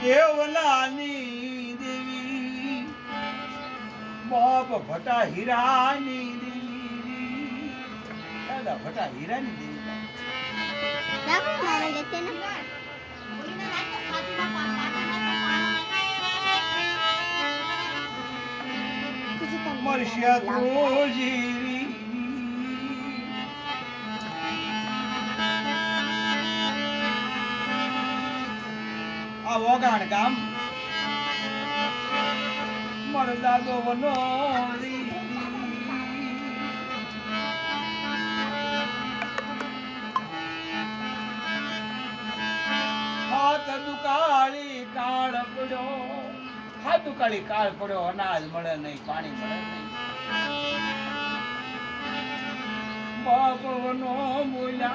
દેવલાની દેવી બાપ ભટા હીરાની દેવી દાદા ભટા હીરાની દેવી મરશિયા તું જીવી આ વગાણ ગામ મારો દાદો વનો હાથ દુકાળી કાળ પડ્યો હાથ દુકાળી કાળ પડ્યો અનાજ મળે નહીં પાણી મળે નહીં બાપ વનો બોલ્યા